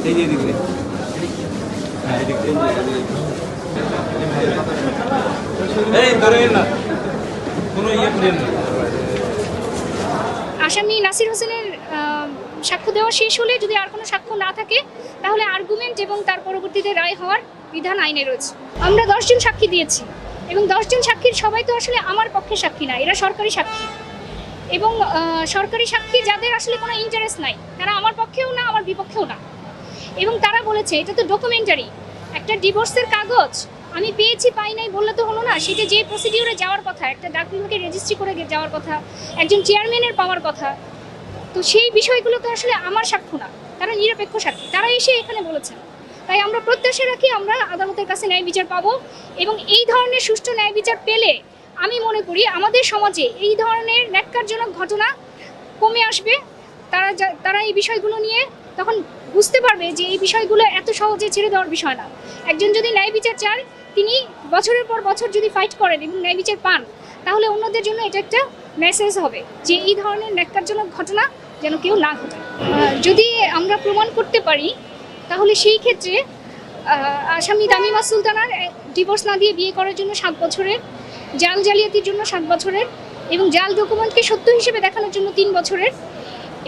এই যে এদিকে হ্যাঁ এদিকে এই ধরে না কোনো ইয়ে করেন না। আসামি নাসির হোসেনের সাক্ষ্য দেওয়া শেষ হলে যদি আর কোনো সাক্ষ্য না থাকে তাহলে আর্গুমেন্ট এবং তার পরবর্তীতে রায় হওয়ার বিধান আইনে রয়েছে। আমরা 10 জন সাক্ষী দিয়েছি এবং 10 জন সাক্ষীর সবাই তো আসলে আমার পক্ষে সাক্ষী না, এরা সরকারি সাক্ষী এবং সরকারি সাক্ষী যাদের আসলে কোনো ইন্টারেস্ট নাই, তারা আমার পক্ষেও না আমার বিপক্ষেও না। এবং তারা বলেছে এটা তো ডকুমেন্টারি, একটা ডিভোর্সের কাগজ আমি পেয়েছি পাই নাই বললে তো হলো না, সেটা যে প্রসিডিউরে যাওয়ার কথা, একটা ডাক বিভাগে রেজিস্ট্রি করে যাওয়ার কথা, একজন চেয়ারম্যানের পাওয়ার কথা, তো সেই বিষয়গুলো তো আসলে আমার সাক্ষ্য না, তারা নিরপেক্ষ সাক্ষী, তারা এসে এখানে বলেছেন। তাই আমরা প্রত্যাশা রাখি আমরা আদালতের কাছে ন্যায় বিচার পাবো এবং এই ধরনের সুষ্ঠু ন্যায় বিচার পেলে আমি মনে করি আমাদের সমাজে এই ধরনের ন্যাক্কারজনক ঘটনা কমে আসবে। তারা এই বিষয়গুলো নিয়ে তখন বুঝতে পারবে যে এই বিষয়গুলো এত সহজে ছেড়ে দেওয়ার বিষয় না। একজন যদি ন্যায় বিচার চান, তিনি বছরের পর বছর যদি ফাইট করেন এবং ন্যায় বিচার পান, তাহলে অন্যদের জন্য এটা একটা মেসেজ হবে যে এই ধরনের ন্যাক্কারজনক ঘটনা যেন কেউ না ঘটে। যদি আমরা প্রমাণ করতে পারি তাহলে সেই ক্ষেত্রে আসামি তামিমা সুলতানার ডিভোর্স না দিয়ে বিয়ে করার জন্য 7 বছরের, জাল জালিয়াতির জন্য 7 বছরের এবং জাল ডকুমেন্টকে সত্য হিসেবে দেখানোর জন্য 3 বছরের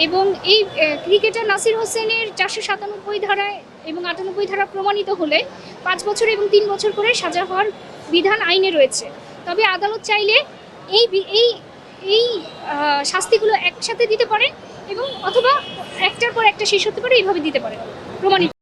এবং এই ক্রিকেটার নাসির হোসেনের 497 ধারায় এবং 98 ধারা প্রমাণিত হলে 5 বছর এবং 3 বছর করে সাজা হওয়ার বিধান আইনে রয়েছে। তবে আদালত চাইলে এই এই এই শাস্তিগুলো একসাথে দিতে পারে এবং অথবা একটার পর একটা শেষ হতে পারে, এইভাবে দিতে পারে প্রমাণিত।